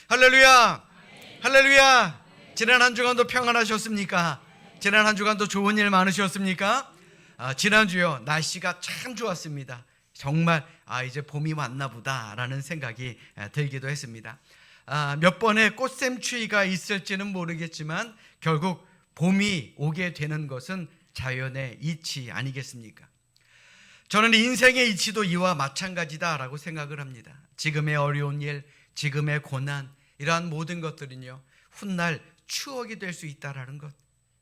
할렐루야! 할렐루야! 지난 한 주간도 평안하셨습니까? 지난 한 주간도 좋은 일 많으셨습니까? 지난주요 날씨가 참 좋았습니다. 정말 이제 봄이 왔나 보다 라는 생각이 들기도 했습니다. 몇 번의 꽃샘추위가 있을지는 모르겠지만 결국 봄이 오게 되는 것은 자연의 이치 아니겠습니까? 저는 인생의 이치도 이와 마찬가지다라고 생각을 합니다. 지금의 어려운 일, 지금의 고난, 이러한 모든 것들은요 훗날 추억이 될 수 있다라는 것,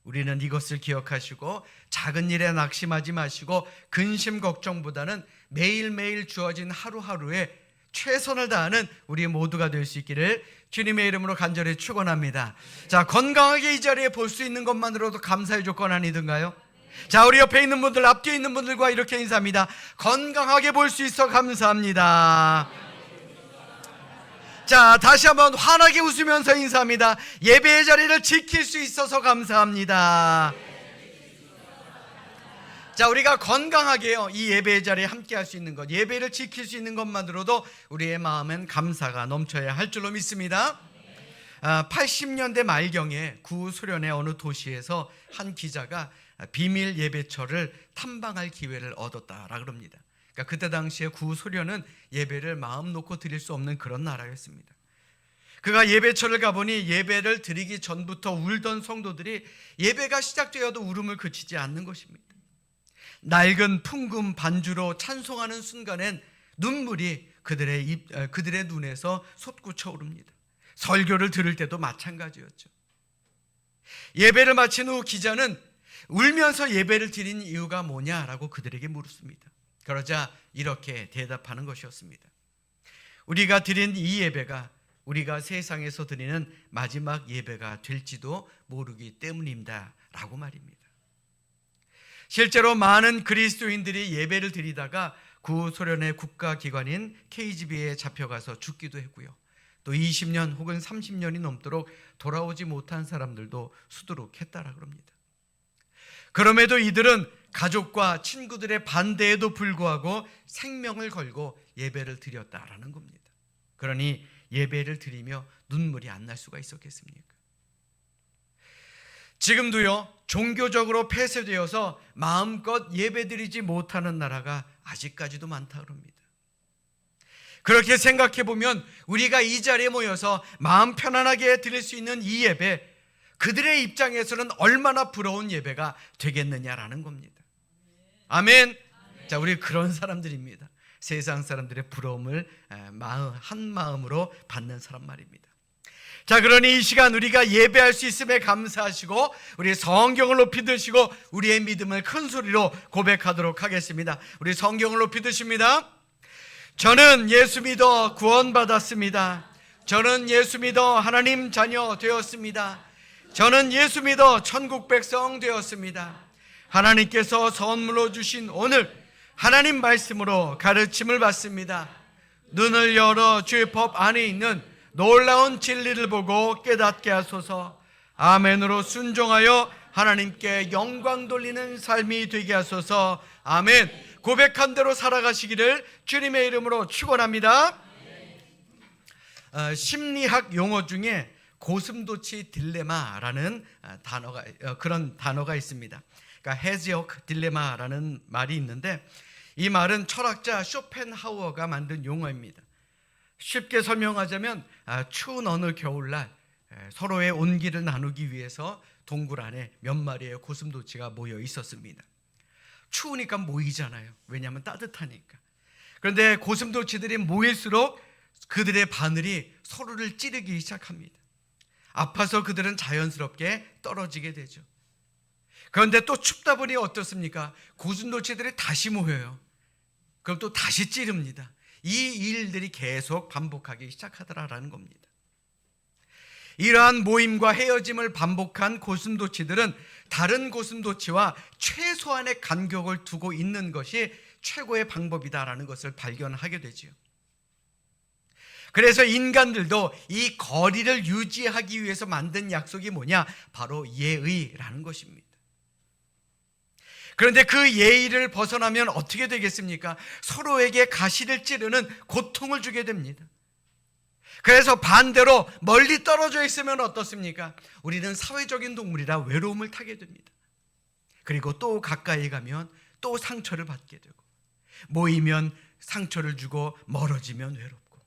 우리는 이것을 기억하시고 작은 일에 낙심하지 마시고 근심 걱정보다는 매일매일 주어진 하루하루에 최선을 다하는 우리 모두가 될 수 있기를 주님의 이름으로 간절히 축원합니다. 자, 건강하게 이 자리에 볼 수 있는 것만으로도 감사의 조건 아니든가요? 자, 우리 옆에 있는 분들, 앞뒤에 있는 분들과 이렇게 인사합니다. 건강하게 볼 수 있어 감사합니다. 자, 다시 한번 환하게 웃으면서 인사합니다. 예배의 자리를 지킬 수 있어서 감사합니다. 자, 우리가 건강하게요 이 예배의 자리에 함께 할 수 있는 것, 예배를 지킬 수 있는 것만으로도 우리의 마음은 감사가 넘쳐야 할 줄로 믿습니다. 80년대 말경에 구소련의 어느 도시에서 한 기자가 비밀 예배처를 탐방할 기회를 얻었다라 그럽니다. 그러니까 그때 당시에 구소련은 예배를 마음 놓고 드릴 수 없는 그런 나라였습니다. 그가 예배처를 가보니 예배를 드리기 전부터 울던 성도들이 예배가 시작되어도 울음을 그치지 않는 것입니다. 낡은 풍금 반주로 찬송하는 순간엔 눈물이 그들의 눈에서 솟구쳐 오릅니다. 설교를 들을 때도 마찬가지였죠. 예배를 마친 후 기자는 울면서 예배를 드린 이유가 뭐냐라고 그들에게 물었습니다. 그러자 이렇게 대답하는 것이었습니다. 우리가 드린 이 예배가 우리가 세상에서 드리는 마지막 예배가 될지도 모르기 때문입니다 라고 말입니다. 실제로 많은 그리스도인들이 예배를 드리다가 구소련의 국가기관인 KGB에 잡혀가서 죽기도 했고요, 또 20년 혹은 30년이 넘도록 돌아오지 못한 사람들도 수두룩했다라 그럽니다. 그럼에도 이들은 가족과 친구들의 반대에도 불구하고 생명을 걸고 예배를 드렸다라는 겁니다. 그러니 예배를 드리며 눈물이 안 날 수가 있었겠습니까? 지금도요 종교적으로 폐쇄되어서 마음껏 예배드리지 못하는 나라가 아직까지도 많다 그럽니다. 그렇게 생각해 보면 우리가 이 자리에 모여서 마음 편안하게 드릴 수 있는 이 예배, 그들의 입장에서는 얼마나 부러운 예배가 되겠느냐라는 겁니다. 아멘. 자, 우리 그런 사람들입니다. 세상 사람들의 부러움을 한 마음으로 받는 사람 말입니다. 자, 그러니 이 시간 우리가 예배할 수 있음에 감사하시고 우리 성경을 높이 드시고 우리의 믿음을 큰 소리로 고백하도록 하겠습니다. 우리 성경을 높이 드십니다. 저는 예수 믿어 구원받았습니다. 저는 예수 믿어 하나님 자녀 되었습니다. 저는 예수 믿어 천국 백성 되었습니다. 하나님께서 선물로 주신 오늘 하나님 말씀으로 가르침을 받습니다. 눈을 열어 주의 법 안에 있는 놀라운 진리를 보고 깨닫게 하소서. 아멘으로 순종하여 하나님께 영광 돌리는 삶이 되게 하소서. 아멘. 고백한 대로 살아가시기를 주님의 이름으로 축원합니다. 심리학 용어 중에 고슴도치 딜레마라는 그런 단어가 있습니다. 그러니까 헤지옥 딜레마라는 말이 있는데, 이 말은 철학자 쇼펜하우어가 만든 용어입니다. 쉽게 설명하자면 추운 어느 겨울날 서로의 온기를 나누기 위해서 동굴 안에 몇 마리의 고슴도치가 모여 있었습니다. 추우니까 모이잖아요. 왜냐하면 따뜻하니까. 그런데 고슴도치들이 모일수록 그들의 바늘이 서로를 찌르기 시작합니다. 아파서 그들은 자연스럽게 떨어지게 되죠. 그런데 또 춥다 보니 어떻습니까? 고슴도치들이 다시 모여요. 그럼 또 다시 찌릅니다. 이 일들이 계속 반복하기 시작하더라라는 겁니다. 이러한 모임과 헤어짐을 반복한 고슴도치들은 다른 고슴도치와 최소한의 간격을 두고 있는 것이 최고의 방법이다라는 것을 발견하게 되지요. 그래서 인간들도 이 거리를 유지하기 위해서 만든 약속이 뭐냐? 바로 예의라는 것입니다. 그런데 그 예의를 벗어나면 어떻게 되겠습니까? 서로에게 가시를 찌르는 고통을 주게 됩니다. 그래서 반대로 멀리 떨어져 있으면 어떻습니까? 우리는 사회적인 동물이라 외로움을 타게 됩니다. 그리고 또 가까이 가면 또 상처를 받게 되고, 모이면 상처를 주고 멀어지면 외롭고,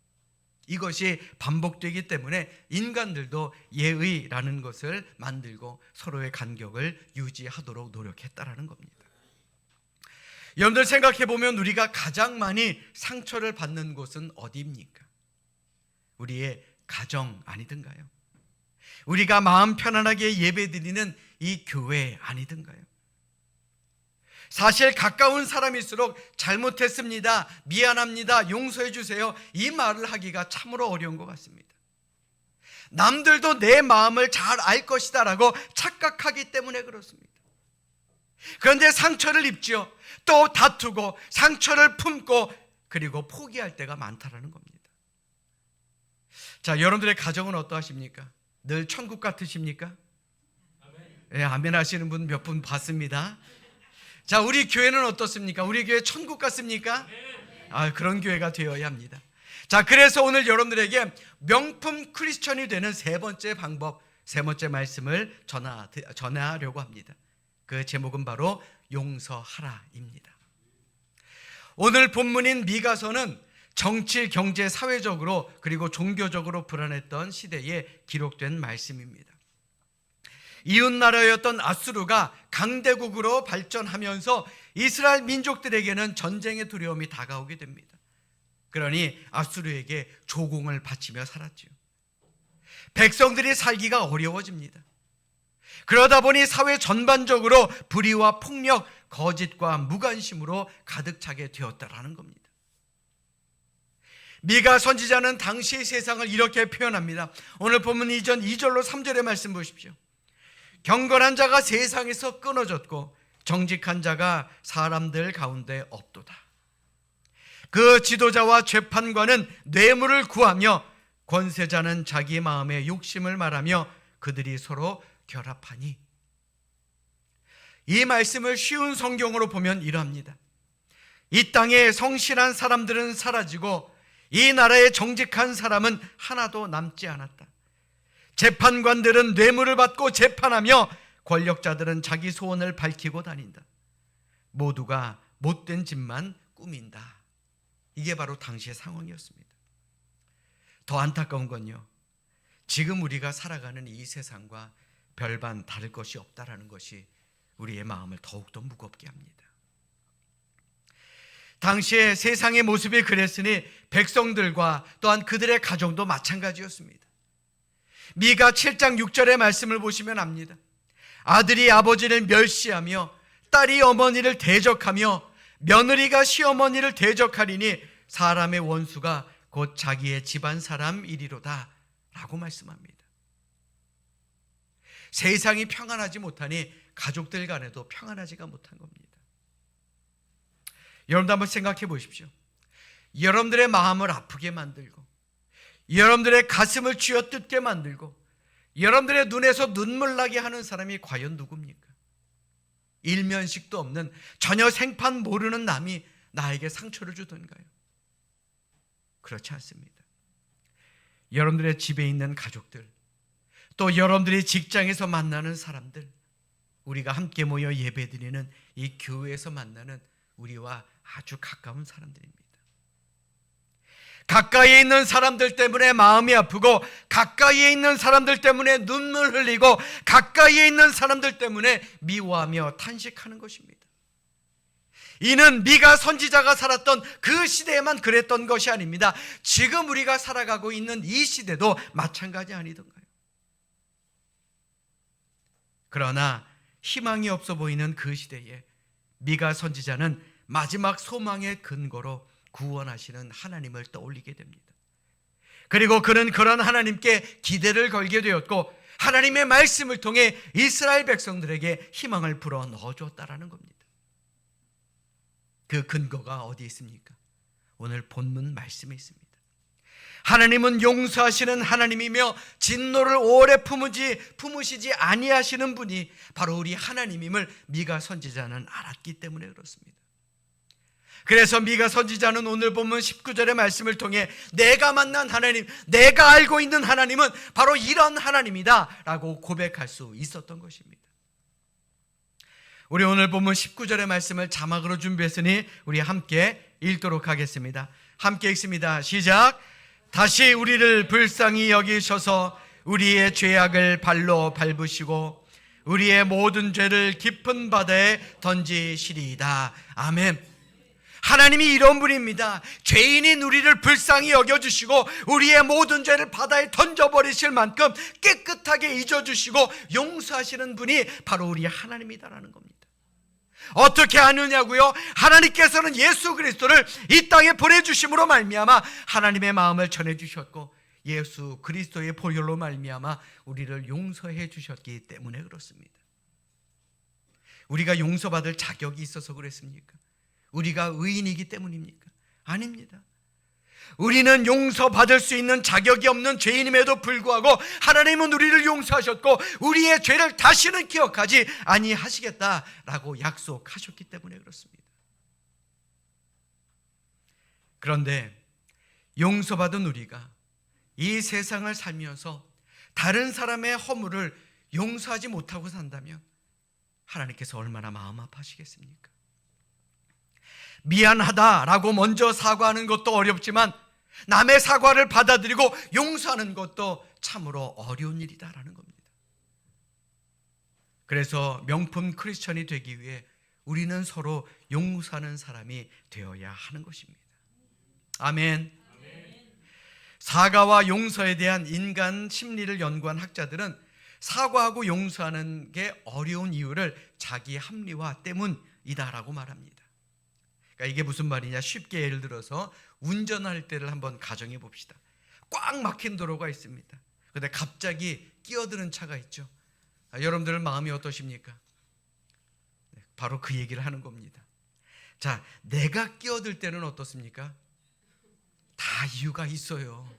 이것이 반복되기 때문에 인간들도 예의라는 것을 만들고 서로의 간격을 유지하도록 노력했다라는 겁니다. 여러분들 생각해 보면 우리가 가장 많이 상처를 받는 곳은 어디입니까? 우리의 가정 아니든가요? 우리가 마음 편안하게 예배드리는 이 교회 아니든가요? 사실 가까운 사람일수록 잘못했습니다, 미안합니다, 용서해 주세요, 이 말을 하기가 참으로 어려운 것 같습니다. 남들도 내 마음을 잘 알 것이다 라고 착각하기 때문에 그렇습니다. 그런데 상처를 입죠. 또 다투고 상처를 품고 그리고 포기할 때가 많다라는 겁니다. 자, 여러분들의 가정은 어떠하십니까? 늘 천국 같으십니까? 예, 아멘 하시는 분 몇 분 봤습니다. 자, 우리 교회는 어떻습니까? 우리 교회 천국 같습니까? 그런 교회가 되어야 합니다. 자, 그래서 오늘 여러분들에게 명품 크리스천이 되는 세 번째 방법, 세 번째 말씀을 전하려고 합니다. 그 제목은 바로 용서하라입니다. 오늘 본문인 미가서는 정치, 경제, 사회적으로 그리고 종교적으로 불안했던 시대에 기록된 말씀입니다. 이웃나라였던 아수르가 강대국으로 발전하면서 이스라엘 민족들에게는 전쟁의 두려움이 다가오게 됩니다. 그러니 아수르에게 조공을 바치며 살았죠. 백성들이 살기가 어려워집니다. 그러다 보니 사회 전반적으로 불의와 폭력, 거짓과 무관심으로 가득 차게 되었다라는 겁니다. 미가 선지자는 당시의 세상을 이렇게 표현합니다. 오늘 본문 이전 2절로 3절의 말씀 보십시오. 경건한 자가 세상에서 끊어졌고 정직한 자가 사람들 가운데 없도다. 그 지도자와 재판관은 뇌물을 구하며 권세자는 자기 마음의 욕심을 말하며 그들이 서로 결합하니. 이 말씀을 쉬운 성경으로 보면 이러합니다. 이 땅에 성실한 사람들은 사라지고 이 나라의 정직한 사람은 하나도 남지 않았다. 재판관들은 뇌물을 받고 재판하며 권력자들은 자기 소원을 밝히고 다닌다. 모두가 못된 짓만 꾸민다. 이게 바로 당시의 상황이었습니다. 더 안타까운 건요, 지금 우리가 살아가는 이 세상과 별반 다를 것이 없다라는 것이 우리의 마음을 더욱더 무겁게 합니다. 당시에 세상의 모습이 그랬으니 백성들과 또한 그들의 가정도 마찬가지였습니다. 미가 7장 6절의 말씀을 보시면 압니다. 아들이 아버지를 멸시하며 딸이 어머니를 대적하며 며느리가 시어머니를 대적하리니 사람의 원수가 곧 자기의 집안 사람이리로다 라고 말씀합니다. 세상이 평안하지 못하니 가족들 간에도 평안하지가 못한 겁니다. 여러분도 한번 생각해 보십시오. 여러분들의 마음을 아프게 만들고 여러분들의 가슴을 쥐어뜯게 만들고 여러분들의 눈에서 눈물 나게 하는 사람이 과연 누굽니까? 일면식도 없는 전혀 생판 모르는 남이 나에게 상처를 주던가요? 그렇지 않습니다. 여러분들의 집에 있는 가족들, 또 여러분들이 직장에서 만나는 사람들, 우리가 함께 모여 예배드리는 이 교회에서 만나는 우리와 아주 가까운 사람들입니다. 가까이에 있는 사람들 때문에 마음이 아프고 가까이에 있는 사람들 때문에 눈물 흘리고 가까이에 있는 사람들 때문에 미워하며 탄식하는 것입니다. 이는 미가 선지자가 살았던 그 시대에만 그랬던 것이 아닙니다. 지금 우리가 살아가고 있는 이 시대도 마찬가지 아니던가요? 그러나 희망이 없어 보이는 그 시대에 미가 선지자는 마지막 소망의 근거로 구원하시는 하나님을 떠올리게 됩니다. 그리고 그는 그런 하나님께 기대를 걸게 되었고 하나님의 말씀을 통해 이스라엘 백성들에게 희망을 불어 넣어주었다라는 겁니다. 그 근거가 어디 있습니까? 오늘 본문 말씀에 있습니다. 하나님은 용서하시는 하나님이며 진노를 오래 품으시지 아니하시는 분이 바로 우리 하나님임을 미가 선지자는 알았기 때문에 그렇습니다. 그래서 미가 선지자는 오늘 본문 19절의 말씀을 통해 내가 만난 하나님, 내가 알고 있는 하나님은 바로 이런 하나님이다 라고 고백할 수 있었던 것입니다. 우리 오늘 본문 19절의 말씀을 자막으로 준비했으니 우리 함께 읽도록 하겠습니다. 함께 읽습니다. 시작. 다시 우리를 불쌍히 여기셔서 우리의 죄악을 발로 밟으시고 우리의 모든 죄를 깊은 바다에 던지시리이다. 아멘. 하나님이 이런 분입니다. 죄인인 우리를 불쌍히 여겨주시고 우리의 모든 죄를 바다에 던져버리실 만큼 깨끗하게 잊어주시고 용서하시는 분이 바로 우리 하나님이다라는 겁니다. 어떻게 아느냐고요? 하나님께서는 예수 그리스도를 이 땅에 보내주심으로 말미암아 하나님의 마음을 전해주셨고 예수 그리스도의 보혈로 말미암아 우리를 용서해 주셨기 때문에 그렇습니다. 우리가 용서받을 자격이 있어서 그랬습니까? 우리가 의인이기 때문입니까? 아닙니다. 우리는 용서받을 수 있는 자격이 없는 죄인임에도 불구하고 하나님은 우리를 용서하셨고 우리의 죄를 다시는 기억하지 아니하시겠다라고 약속하셨기 때문에 그렇습니다. 그런데 용서받은 우리가 이 세상을 살면서 다른 사람의 허물을 용서하지 못하고 산다면 하나님께서 얼마나 마음 아파하시겠습니까? 미안하다라고 먼저 사과하는 것도 어렵지만 남의 사과를 받아들이고 용서하는 것도 참으로 어려운 일이다라는 겁니다. 그래서 명품 크리스천이 되기 위해 우리는 서로 용서하는 사람이 되어야 하는 것입니다. 아멘. 사과와 용서에 대한 인간 심리를 연구한 학자들은 사과하고 용서하는 게 어려운 이유를 자기 합리화 때문이다라고 말합니다. 그러니까 이게 무슨 말이냐? 쉽게 예를 들어서 운전할 때를 한번 가정해 봅시다. 꽉 막힌 도로가 있습니다. 그런데 갑자기 끼어드는 차가 있죠. 여러분들 마음이 어떠십니까? 바로 그 얘기를 하는 겁니다. 자, 내가 끼어들 때는 어떻습니까? 다 이유가 있어요.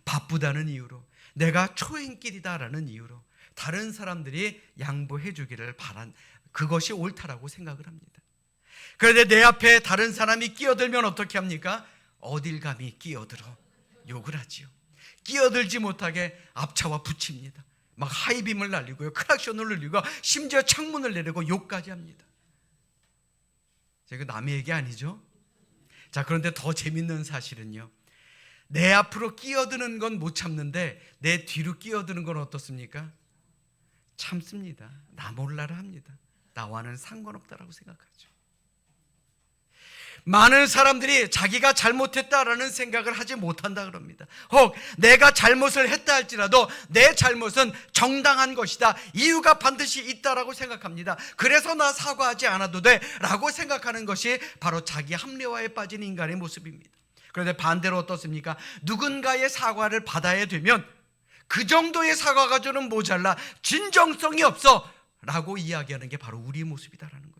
바쁘다는 이유로, 내가 초행길이다라는 이유로 다른 사람들이 양보해 주기를 바란 그것이 옳다라고 생각을 합니다. 그런데 내 앞에 다른 사람이 끼어들면 어떻게 합니까? 어딜 감히 끼어들어 욕을 하지요. 끼어들지 못하게 앞차와 붙입니다. 막 하이빔을 날리고요, 크락션을 늘리고 심지어 창문을 내리고 욕까지 합니다. 이거 남의 얘기 아니죠? 자, 그런데 더 재밌는 사실은요, 내 앞으로 끼어드는 건 못 참는데 내 뒤로 끼어드는 건 어떻습니까? 참습니다. 나 몰라라 합니다. 나와는 상관없다라고 생각하죠. 많은 사람들이 자기가 잘못했다라는 생각을 하지 못한다 그럽니다. 혹 내가 잘못을 했다 할지라도 내 잘못은 정당한 것이다, 이유가 반드시 있다라고 생각합니다. 그래서 나 사과하지 않아도 돼 라고 생각하는 것이 바로 자기 합리화에 빠진 인간의 모습입니다. 그런데 반대로 어떻습니까? 누군가의 사과를 받아야 되면 그 정도의 사과 가지고는 모자라, 진정성이 없어 라고 이야기하는 게 바로 우리의 모습이다라는 거예요.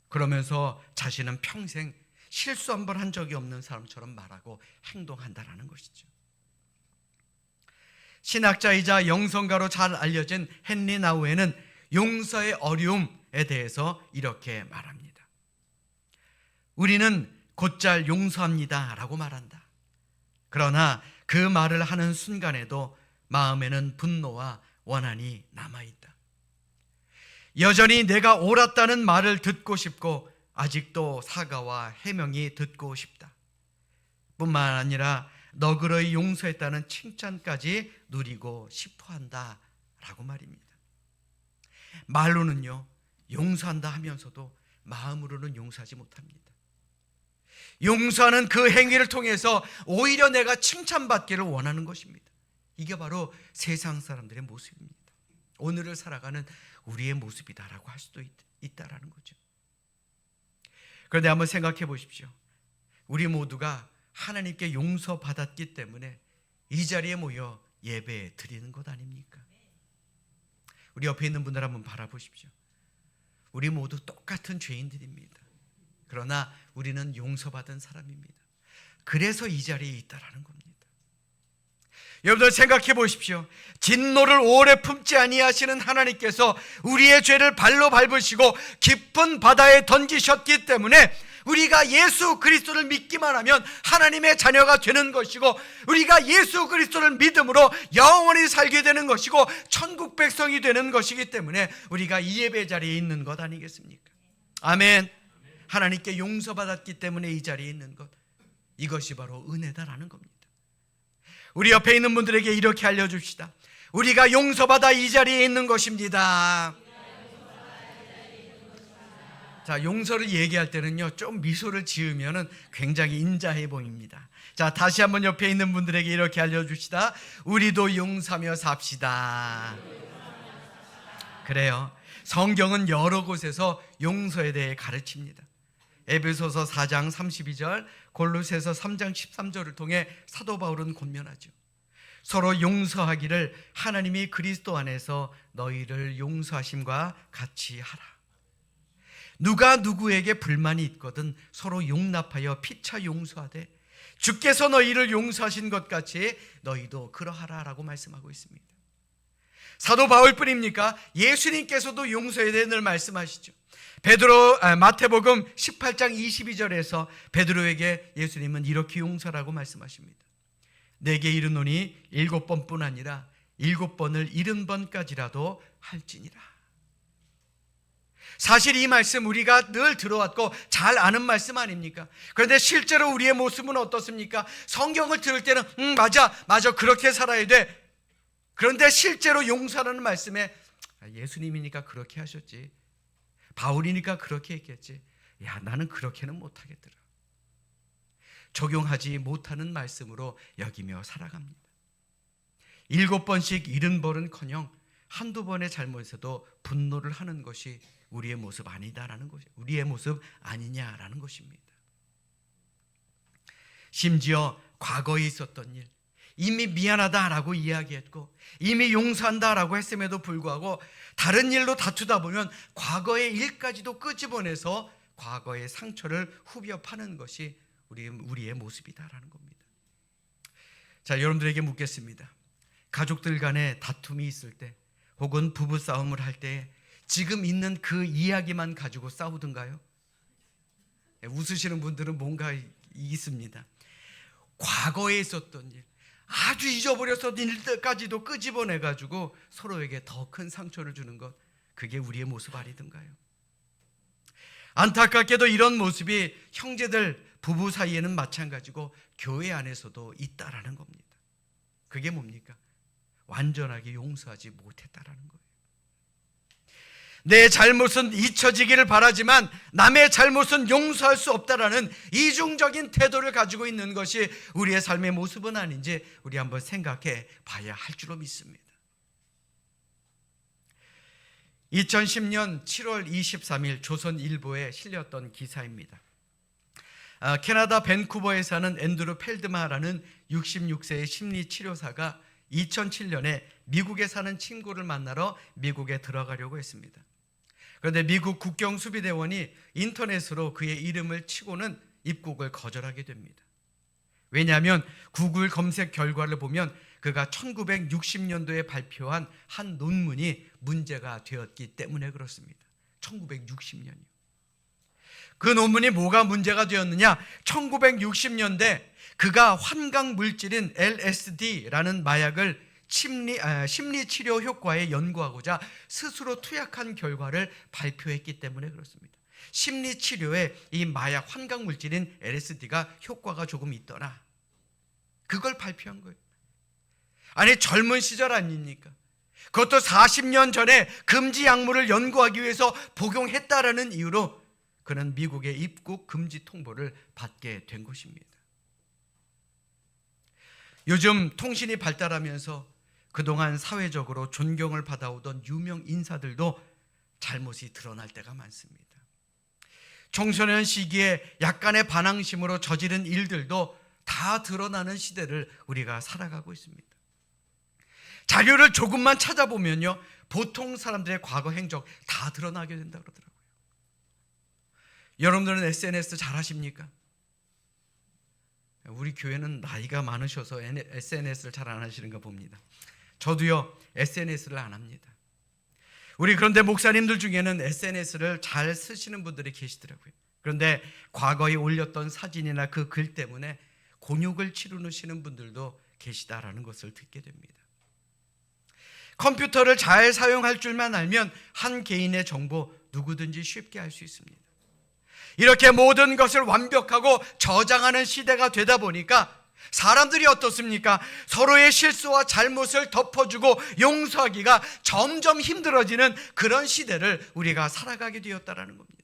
그러면서 자신은 평생 실수 한 번 한 적이 없는 사람처럼 말하고 행동한다라는 것이죠. 신학자이자 영성가로 잘 알려진 헨리 나우에는 용서의 어려움에 대해서 이렇게 말합니다. 우리는 곧잘 용서합니다 라고 말한다. 그러나 그 말을 하는 순간에도 마음에는 분노와 원한이 남아있다. 여전히 내가 옳았다는 말을 듣고 싶고 아직도 사과와 해명이 듣고 싶다. 뿐만 아니라 너그러이 용서했다는 칭찬까지 누리고 싶어한다 라고 말입니다. 말로는요 용서한다 하면서도 마음으로는 용서하지 못합니다. 용서하는 그 행위를 통해서 오히려 내가 칭찬받기를 원하는 것입니다. 이게 바로 세상 사람들의 모습입니다. 오늘을 살아가는 우리의 모습이다라고 할 수도 있다라는 거죠. 그런데 한번 생각해 보십시오. 우리 모두가 하나님께 용서받았기 때문에 이 자리에 모여 예배 드리는 것 아닙니까? 우리 옆에 있는 분들 한번 바라보십시오. 우리 모두 똑같은 죄인들입니다. 그러나 우리는 용서받은 사람입니다. 그래서 이 자리에 있다라는 겁니다. 여러분들 생각해 보십시오. 진노를 오래 품지 아니하시는 하나님께서 우리의 죄를 발로 밟으시고 깊은 바다에 던지셨기 때문에 우리가 예수 그리스도를 믿기만 하면 하나님의 자녀가 되는 것이고, 우리가 예수 그리스도를 믿음으로 영원히 살게 되는 것이고 천국 백성이 되는 것이기 때문에 우리가 이 예배 자리에 있는 것 아니겠습니까? 아멘. 하나님께 용서받았기 때문에 이 자리에 있는 것, 이것이 바로 은혜다라는 겁니다. 우리 옆에 있는 분들에게 이렇게 알려줍시다. 우리가 용서받아 이 자리에 있는 것입니다. 자, 용서를 얘기할 때는요, 좀 미소를 지으면 굉장히 인자해 보입니다. 자, 다시 한번 옆에 있는 분들에게 이렇게 알려줍시다. 우리도 용서하며 삽시다. 그래요. 성경은 여러 곳에서 용서에 대해 가르칩니다. 에베소서 4장 32절, 골로새서 3장 13절을 통해 사도 바울은 권면하죠. 서로 용서하기를 하나님이 그리스도 안에서 너희를 용서하심과 같이 하라. 누가 누구에게 불만이 있거든 서로 용납하여 피차 용서하되 주께서 너희를 용서하신 것 같이 너희도 그러하라라고 말씀하고 있습니다. 사도 바울뿐입니까? 예수님께서도 용서에 대해 늘 말씀하시죠. 마태복음 18장 22절에서 베드로에게 예수님은 이렇게 용서라고 말씀하십니다. 내게 이르노니 7번뿐 아니라 7번을 70번까지라도 할지니라. 사실 이 말씀 우리가 늘 들어왔고 잘 아는 말씀 아닙니까? 그런데 실제로 우리의 모습은 어떻습니까? 성경을 들을 때는 맞아 그렇게 살아야 돼. 그런데 실제로 용서라는 말씀에 예수님이니까 그렇게 하셨지, 바울이니까 그렇게 했겠지, 야 나는 그렇게는 못하겠더라. 적용하지 못하는 말씀으로 여기며 살아갑니다. 7번씩 70번은커녕 한두 번의 잘못에도 분노를 하는 것이 우리의 모습 아니다라는 것이, 우리의 모습 아니냐라는 것입니다. 심지어 과거에 있었던 일, 이미 미안하다라고 이야기했고 이미 용서한다라고 했음에도 불구하고 다른 일로 다투다 보면 과거의 일까지도 끄집어내서 과거의 상처를 후벼 파는 것이 우리의 모습이다라는 겁니다. 자, 여러분들에게 묻겠습니다. 가족들 간에 다툼이 있을 때 혹은 부부싸움을 할 때 지금 있는 그 이야기만 가지고 싸우던가요? 웃으시는 분들은 뭔가 있습니다. 과거에 있었던 일, 아주 잊어버렸던 일까지도 끄집어내가지고 서로에게 더 큰 상처를 주는 것, 그게 우리의 모습 아니던가요? 안타깝게도 이런 모습이 형제들, 부부 사이에는 마찬가지고 교회 안에서도 있다라는 겁니다. 그게 뭡니까? 완전하게 용서하지 못했다라는 거예요. 내 잘못은 잊혀지기를 바라지만 남의 잘못은 용서할 수 없다라는 이중적인 태도를 가지고 있는 것이 우리의 삶의 모습은 아닌지 우리 한번 생각해 봐야 할 줄로 믿습니다. 2010년 7월 23일 조선일보에 실렸던 기사입니다. 캐나다 밴쿠버에 사는 앤드루 펠드마라는 66세의 심리치료사가 2007년에 미국에 사는 친구를 만나러 미국에 들어가려고 했습니다. 그런데 미국 국경수비대원이 인터넷으로 그의 이름을 치고는 입국을 거절하게 됩니다. 왜냐하면 구글 검색 결과를 보면 그가 1960년도에 발표한 한 논문이 문제가 되었기 때문에 그렇습니다. 1960년이요. 그 논문이 뭐가 문제가 되었느냐? 1960년대 그가 환각 물질인 LSD라는 마약을 심리치료 효과에 연구하고자 스스로 투약한 결과를 발표했기 때문에 그렇습니다. 심리치료에 이 마약 환각 물질인 LSD가 효과가 조금 있더라, 그걸 발표한 거예요. 아니, 젊은 시절 아닙니까? 그것도 40년 전에 금지 약물을 연구하기 위해서 복용했다라는 이유로 그는 미국의 입국 금지 통보를 받게 된 것입니다. 요즘 통신이 발달하면서 그동안 사회적으로 존경을 받아오던 유명 인사들도 잘못이 드러날 때가 많습니다. 청소년 시기에 약간의 반항심으로 저지른 일들도 다 드러나는 시대를 우리가 살아가고 있습니다. 자료를 조금만 찾아보면요, 보통 사람들의 과거 행적 다 드러나게 된다고 그러더라고요. 여러분들은 SNS 잘 하십니까? 우리 교회는 나이가 많으셔서 SNS를 잘 안 하시는가 봅니다. 저도요 SNS를 안 합니다. 우리 그런데 목사님들 중에는 SNS를 잘 쓰시는 분들이 계시더라고요. 그런데 과거에 올렸던 사진이나 그 글 때문에 곤욕을 치르시는 분들도 계시다라는 것을 듣게 됩니다. 컴퓨터를 잘 사용할 줄만 알면 한 개인의 정보 누구든지 쉽게 알 수 있습니다. 이렇게 모든 것을 완벽하고 저장하는 시대가 되다 보니까 사람들이 어떻습니까? 서로의 실수와 잘못을 덮어주고 용서하기가 점점 힘들어지는 그런 시대를 우리가 살아가게 되었다는 겁니다.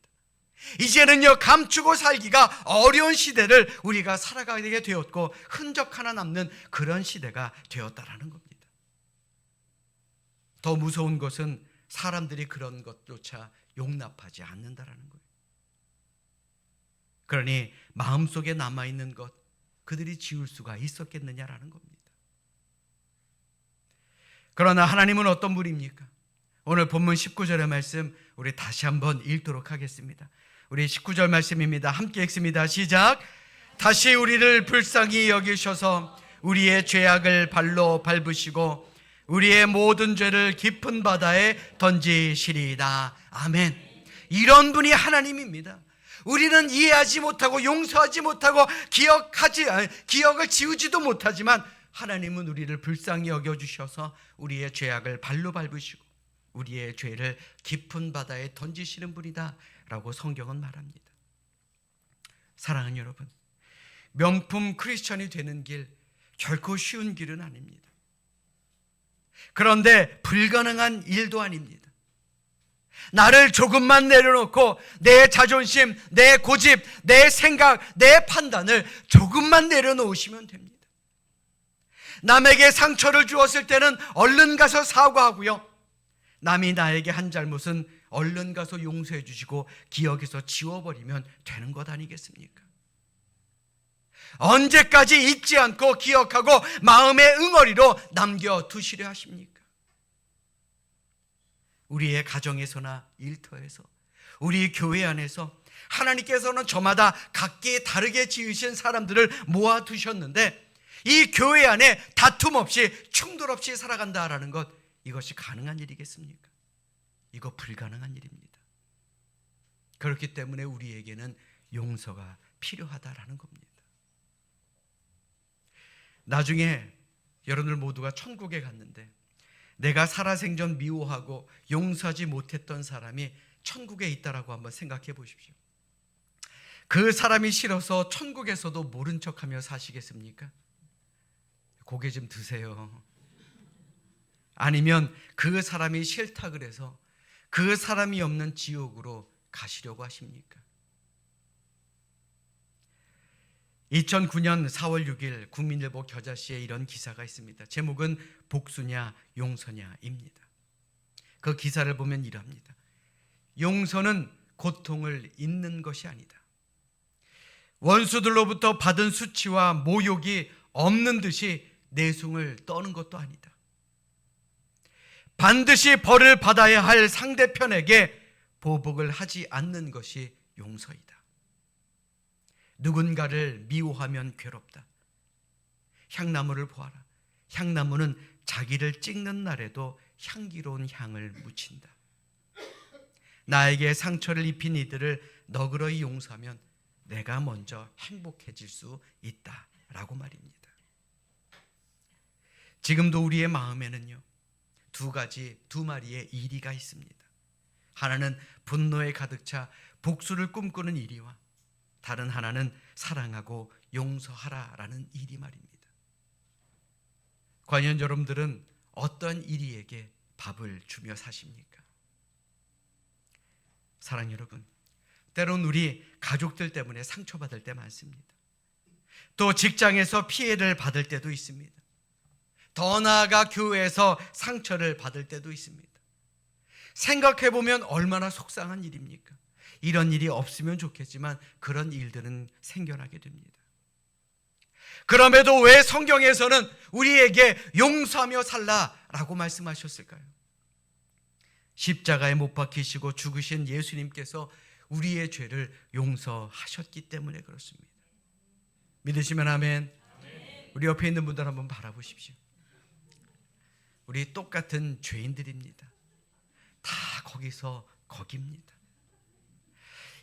이제는요 감추고 살기가 어려운 시대를 우리가 살아가게 되었고 흔적 하나 남는 그런 시대가 되었다는 겁니다. 더 무서운 것은 사람들이 그런 것조차 용납하지 않는다라는 거예요. 그러니 마음속에 남아있는 것 그들이 지울 수가 있었겠느냐라는 겁니다. 그러나 하나님은 어떤 분입니까? 오늘 본문 19절의 말씀 우리 다시 한번 읽도록 하겠습니다. 우리 19절 말씀입니다. 함께 읽습니다. 시작. 다시 우리를 불쌍히 여기셔서 우리의 죄악을 발로 밟으시고 우리의 모든 죄를 깊은 바다에 던지시리이다. 아멘. 이런 분이 하나님입니다. 우리는 이해하지 못하고 용서하지 못하고 기억을 지우지도 못하지만 하나님은 우리를 불쌍히 여겨주셔서 우리의 죄악을 발로 밟으시고 우리의 죄를 깊은 바다에 던지시는 분이다 라고 성경은 말합니다. 사랑하는 여러분, 명품 크리스천이 되는 길 결코 쉬운 길은 아닙니다. 그런데 불가능한 일도 아닙니다. 나를 조금만 내려놓고 내 자존심, 내 고집, 내 생각, 내 판단을 조금만 내려놓으시면 됩니다. 남에게 상처를 주었을 때는 얼른 가서 사과하고요, 남이 나에게 한 잘못은 얼른 가서 용서해 주시고 기억에서 지워버리면 되는 것 아니겠습니까? 언제까지 잊지 않고 기억하고 마음의 응어리로 남겨두시려 하십니까? 우리의 가정에서나 일터에서, 우리 교회 안에서 하나님께서는 저마다 각기 다르게 지으신 사람들을 모아두셨는데 이 교회 안에 다툼 없이 충돌 없이 살아간다라는 것, 이것이 가능한 일이겠습니까? 이거 불가능한 일입니다. 그렇기 때문에 우리에게는 용서가 필요하다라는 겁니다. 나중에 여러분들 모두가 천국에 갔는데 내가 살아생전 미워하고 용서하지 못했던 사람이 천국에 있다라고 한번 생각해 보십시오. 그 사람이 싫어서 천국에서도 모른 척하며 사시겠습니까? 고개 좀 드세요. 아니면 그 사람이 싫다 그래서 그 사람이 없는 지옥으로 가시려고 하십니까? 2009년 4월 6일 국민일보 겨자씨에 이런 기사가 있습니다. 제목은 복수냐 용서냐입니다. 그 기사를 보면 이럽니다. 용서는 고통을 잊는 것이 아니다. 원수들로부터 받은 수치와 모욕이 없는 듯이 내숭을 떠는 것도 아니다. 반드시 벌을 받아야 할 상대편에게 보복을 하지 않는 것이 용서이다. 누군가를 미워하면 괴롭다. 향나무를 보아라. 향나무는 자기를 찍는 날에도 향기로운 향을 묻힌다. 나에게 상처를 입힌 이들을 너그러이 용서하면 내가 먼저 행복해질 수 있다 라고 말입니다. 지금도 우리의 마음에는요, 두 마리의 이리가 있습니다. 하나는 분노에 가득 차 복수를 꿈꾸는 이리와 다른 하나는 사랑하고 용서하라라는 이리 말입니다. 과연 여러분들은 어떤 이리에게 밥을 주며 사십니까? 사랑 여러분, 때론 우리 가족들 때문에 상처받을 때 많습니다. 또 직장에서 피해를 받을 때도 있습니다. 더 나아가 교회에서 상처를 받을 때도 있습니다. 생각해보면 얼마나 속상한 일입니까? 이런 일이 없으면 좋겠지만 그런 일들은 생겨나게 됩니다. 그럼에도 왜 성경에서는 우리에게 용서하며 살라라고 말씀하셨을까요? 십자가에 못 박히시고 죽으신 예수님께서 우리의 죄를 용서하셨기 때문에 그렇습니다. 믿으시면 아멘. 우리 옆에 있는 분들 한번 바라보십시오. 우리 똑같은 죄인들입니다. 다 거기서 거기입니다.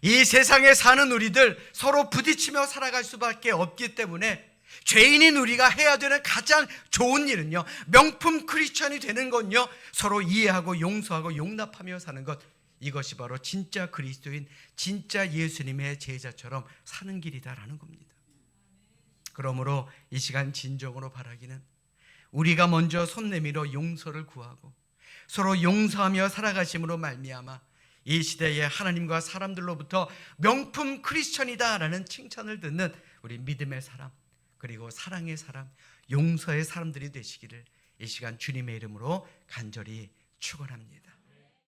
이 세상에 사는 우리들 서로 부딪히며 살아갈 수밖에 없기 때문에 죄인인 우리가 해야 되는 가장 좋은 일은요, 명품 크리스천이 되는 건요, 서로 이해하고 용서하고 용납하며 사는 것, 이것이 바로 진짜 그리스도인, 진짜 예수님의 제자처럼 사는 길이다라는 겁니다. 그러므로 이 시간 진정으로 바라기는 우리가 먼저 손 내밀어 용서를 구하고 서로 용서하며 살아가심으로 말미암아 이 시대에 하나님과 사람들로부터 명품 크리스천이다라는 칭찬을 듣는 우리 믿음의 사람, 그리고 사랑의 사람, 용서의 사람들이 되시기를 이 시간 주님의 이름으로 간절히 축원합니다.